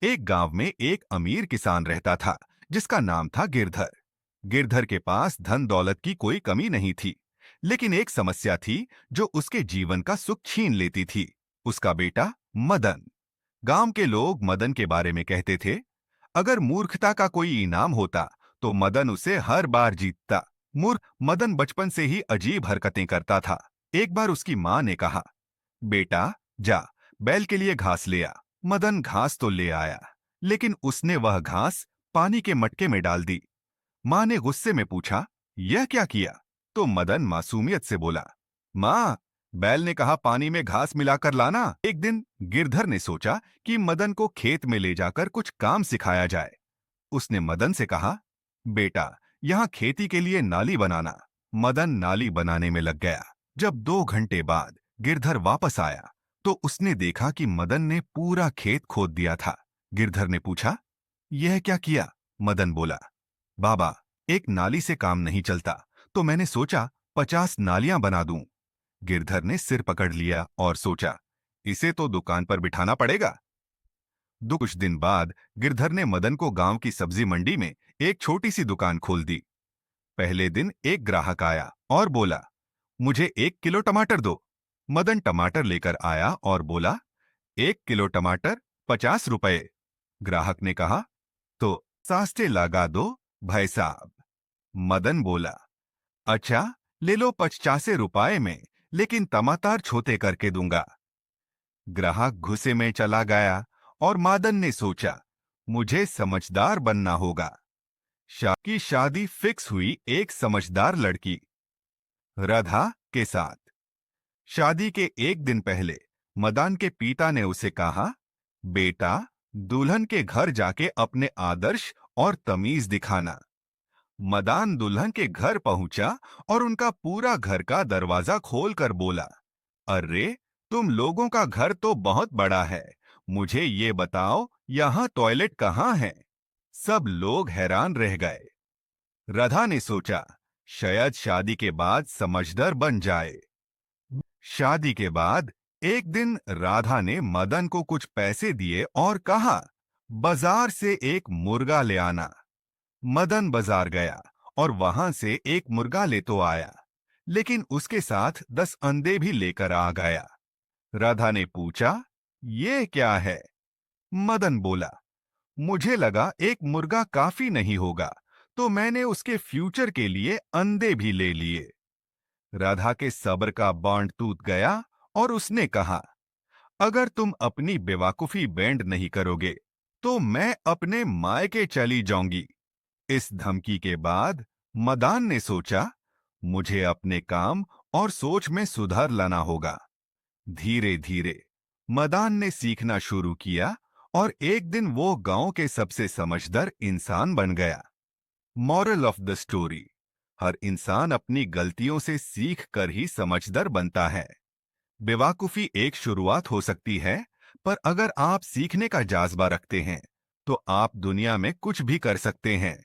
एक गांव में एक अमीर किसान रहता था जिसका नाम था गिरधर। गिरधर के पास धन दौलत की कोई कमी नहीं थी, लेकिन एक समस्या थी जो उसके जीवन का सुख छीन लेती थी। उसका बेटा मदन। गांव के लोग मदन के बारे में कहते थे, अगर मूर्खता का कोई इनाम होता तो मदन उसे हर बार जीतता। मूर्ख मदन बचपन से ही अजीब हरकतें करता था। एक बार उसकी मां ने कहा, बेटा जा बैल के लिए घास ले आ। मदन घास तो ले आया, लेकिन उसने वह घास पानी के मटके में डाल दी। मां ने गुस्से में पूछा, यह क्या किया? तो मदन मासूमियत से बोला, मां, बैल ने कहा पानी में घास मिलाकर लाना। एक दिन गिरधर ने सोचा कि मदन को खेत में ले जाकर कुछ काम सिखाया जाए। उसने मदन से कहा, बेटा, यहाँ खेती के लिए नाली बनाना। मदन नाली बनाने में लग गया। जब 2 घंटे बाद गिरधर वापस आया तो उसने देखा कि मदन ने पूरा खेत खोद दिया था। गिरधर ने पूछा, यह क्या किया? मदन बोला, बाबा, एक नाली से काम नहीं चलता, तो मैंने सोचा 50 नालियां बना दूं। गिरधर ने सिर पकड़ लिया और सोचा, इसे तो दुकान पर बिठाना पड़ेगा। कुछ दिन बाद गिरधर ने मदन को गांव की सब्जी मंडी में एक छोटी सी दुकान खोल दी। पहले दिन एक ग्राहक आया और बोला, मुझे 1 किलो टमाटर दो। मदन टमाटर लेकर आया और बोला, 1 किलो टमाटर 50 रुपए। ग्राहक ने कहा, तो सास्ते लगा दो भाई साहब। मदन बोला, अच्छा, ले लो 50 रुपए में, लेकिन टमाटर छोटे करके दूंगा। ग्राहक गुस्से में चला गया और मदन ने सोचा, मुझे समझदार बनना होगा। की शादी फिक्स हुई एक समझदार लड़की राधा के साथ। शादी के एक दिन पहले मदन के पिता ने उसे कहा, बेटा, दुल्हन के घर जाके अपने आदर्श और तमीज दिखाना। मदन दुल्हन के घर पहुंचा और उनका पूरा घर का दरवाजा खोलकर बोला, अरे, तुम लोगों का घर तो बहुत बड़ा है, मुझे ये बताओ यहाँ टॉयलेट कहाँ है? सब लोग हैरान रह गए। राधा ने सोचा, शायद शादी के बाद समझदार बन जाए। शादी के बाद एक दिन राधा ने मदन को कुछ पैसे दिए और कहा, बाजार से एक मुर्गा ले आना। मदन बाजार गया और वहां से एक मुर्गा ले तो आया, लेकिन उसके साथ 10 अंडे भी लेकर आ गया। राधा ने पूछा, ये क्या है? मदन बोला, मुझे लगा एक मुर्गा काफी नहीं होगा, तो मैंने उसके फ्यूचर के लिए अंडे भी ले लिए। राधा के सब्र का बांध टूट गया और उसने कहा, अगर तुम अपनी बेवकूफी बेंड नहीं करोगे तो मैं अपने मायके चली जाऊंगी। इस धमकी के बाद मदन ने सोचा, मुझे अपने काम और सोच में सुधार लाना होगा। धीरे धीरे मदन ने सीखना शुरू किया और एक दिन वो गांव के सबसे समझदार इंसान बन गया। मॉरल ऑफ द स्टोरी, हर इंसान अपनी गलतियों से सीख कर ही समझदार बनता है। बेवकूफी एक शुरुआत हो सकती है, पर अगर आप सीखने का जज्बा रखते हैं तो आप दुनिया में कुछ भी कर सकते हैं।